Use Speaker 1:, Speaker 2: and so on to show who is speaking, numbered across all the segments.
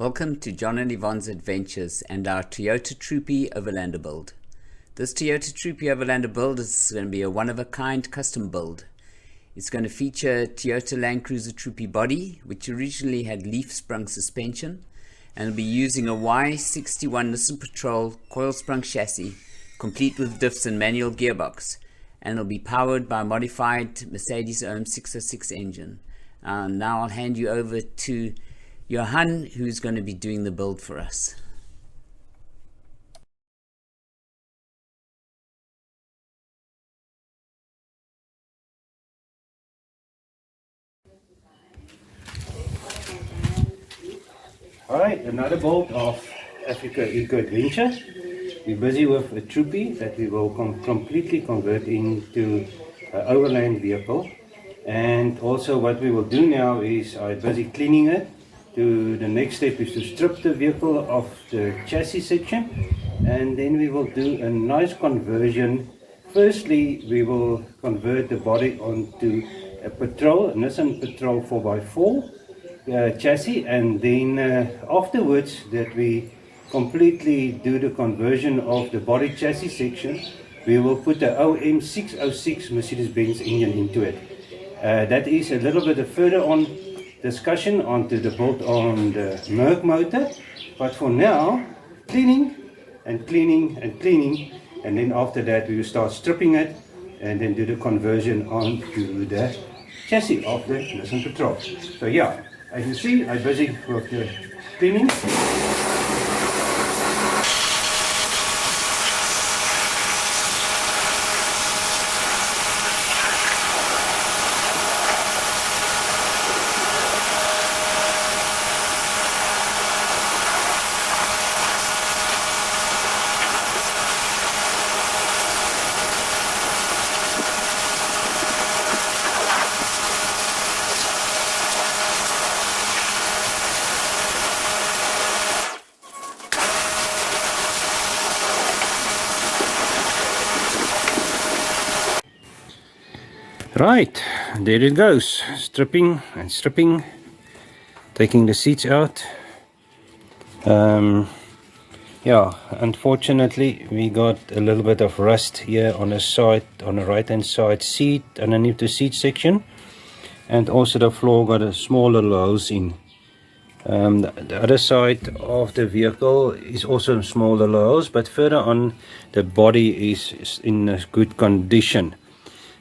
Speaker 1: Welcome to John and Yvonne's Adventures and our Toyota Troopy Overlander Build. This Toyota Troopy Overlander Build is going to be a one-of-a-kind custom build. It's going to feature Toyota Landcruiser Troopy body, which originally had leaf sprung suspension, and will be using a Y61 Nissan Patrol coil sprung chassis, complete with diffs and manual gearbox, and will be powered by a modified Mercedes OM606 engine. Now I'll hand you over to Johan, who's going to be doing the build for us.
Speaker 2: Alright, another build of Africa Eco Adventure. We're busy with a Troopy that we will completely convert into an overland vehicle. And also what we will do now is I'm busy cleaning it. The next step is to strip the vehicle of the chassis section, and then we will do a nice conversion. Firstly, we will convert the body onto a Patrol, a Nissan Patrol 4x4 chassis, and then afterwards that we completely do the conversion of the body chassis section, we will put the OM606 Mercedes engine into it. That is a little bit further on discussion onto the build on the Merc motor, but for now, cleaning and cleaning and cleaning, and then after that we will start stripping it and then do the conversion onto the chassis of the Nissan Patrol. So yeah, as you see, I'm busy with the cleaning. Right, there it goes, stripping and stripping, taking the seats out. Yeah, unfortunately we got a little bit of rust here on the side, on the right hand side seat, underneath the seat section, and also the floor got a small little holes in. The other side of the vehicle is also small little holes, but further on the body is in a good condition.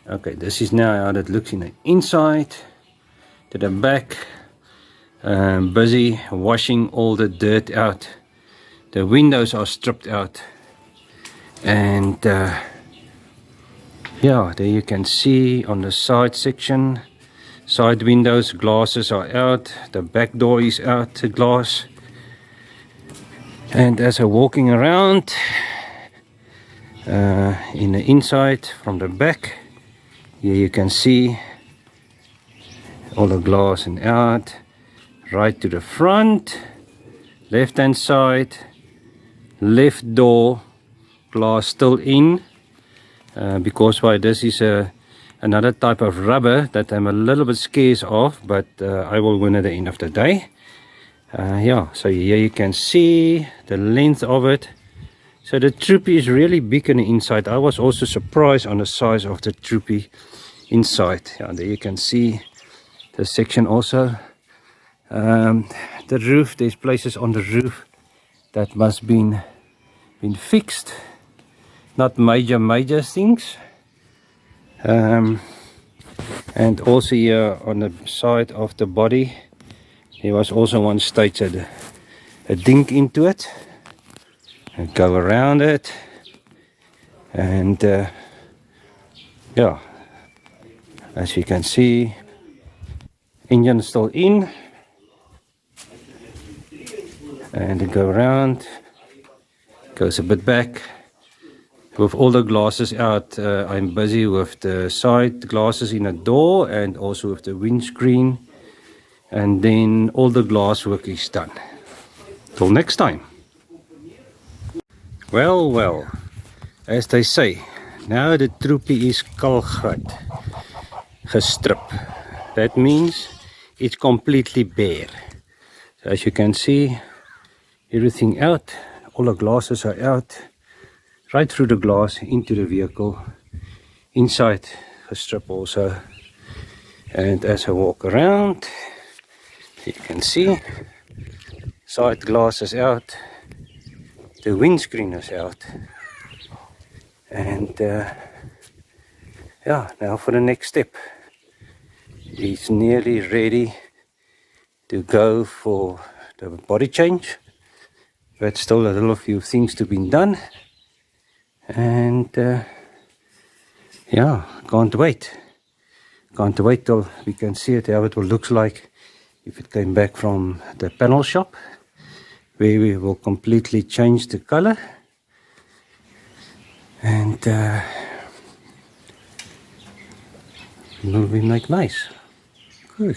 Speaker 2: Okay, this is now how that looks in the inside. To the back, busy washing all the dirt out. The windows are stripped out, and yeah, there you can see on the side section, side windows, glasses are out, the back door is out, the glass. And as I'm walking around in the inside from the back, here you can see all the glass and out, right to the front, left hand side, left door, glass still in, because why, this is another type of rubber that I'm a little bit scared of, but I will win at the end of the day. Yeah, so here you can see the length of it. So the Troopy is really big on the inside. I was also surprised on the size of the Troopy inside. Yeah, there you can see the section also. The roof, there's places on the roof that must been fixed. Not major things. And also here on the side of the body, there was also one stage that a dink into it. And go around it, and yeah, as you can see, engine still in, and go around, goes a bit back. With all the glasses out, I'm busy with the side glasses in the door and also with the windscreen, and then all the glass work is done. Till next time. Well, as they say, now the Troopy is kalkgrat gestrip. That means it's completely bare. So as you can see, everything out. All the glasses are out, right through the glass into the vehicle, inside a strip also. And as I walk around, you can see side glass is out, the windscreen is out, and yeah, now for the next step. It's nearly ready to go for the body change, but still a little few things to be done, and yeah, can't wait till we can see it, how it will look like if it came back from the panel shop, where we will completely change the color, and will be like nice. Good.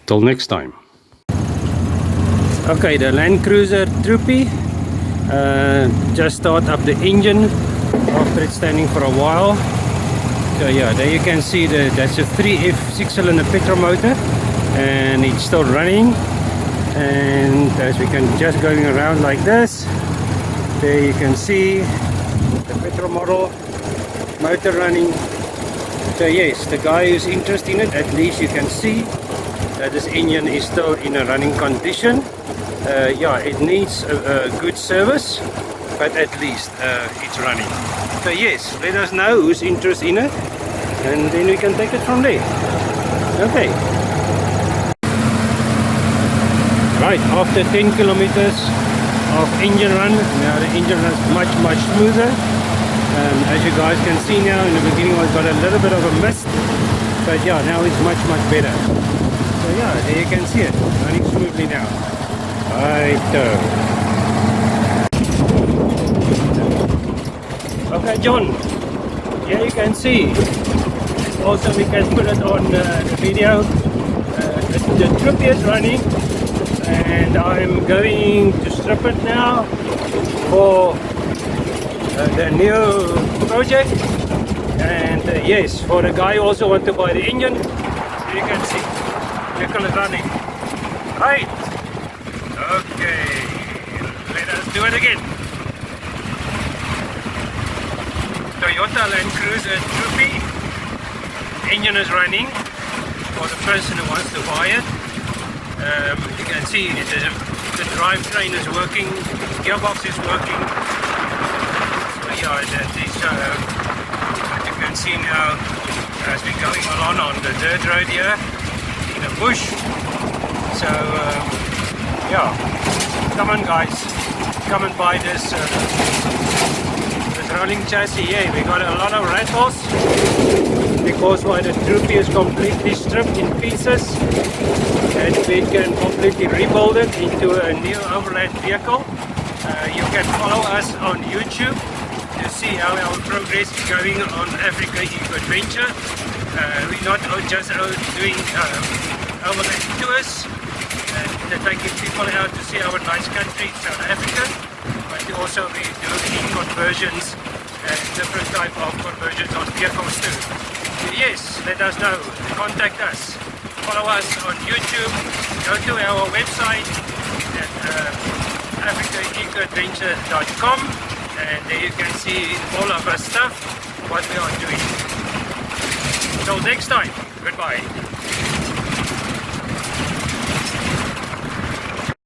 Speaker 2: Till next time. Okay, the Landcruiser Troopy just start up the engine after it's standing for a while. So yeah, there you can see that's a 3F 6-cylinder petrol motor, and it's still running. And as we can just going around like this, there you can see the petrol model motor running. So yes, the guy who's interested in it, at least you can see that this engine is still in a running condition. Yeah, it needs a good service, but at least it's running. So yes, let us know who's interested in it, and then we can take it from there. Okay. Right, after 10 kilometers of engine run, now the engine runs much smoother. As you guys can see now, in the beginning I got a little bit of a mist, but yeah, now it's much better. So yeah, there you can see it running smoothly now. Right. Okay, John. Here you can see. Also, we can put it on the video. The Troopy is running, and I'm going to strip it now for the new project. And yes, for the guy who also want to buy the engine, so you can see. Vehicle is running. Right. Okay. Let us do it again. Toyota Landcruiser Troopy. Engine is running for the person who wants to buy it. You can see the drivetrain is working, gearbox is working. So yeah, that is what you can see now as we're going along on the dirt road here. In a bush. So yeah, come on guys, come and buy this rolling chassis here. We got a lot of rattles because why the Troopy is completely stripped in pieces, and we can completely rebuild it into a new overland vehicle. You can follow us on YouTube to see how our progress is going on Africa Eco Adventure. We're not just doing overland tours and taking people out to see our nice country, South Africa, but also we do conversions and different type of conversions on vehicles too. So yes, let us know, contact us, follow us on YouTube, go to our website at africaecoadventure.com, and there you can see all of our stuff, what we are doing. Till next time, goodbye.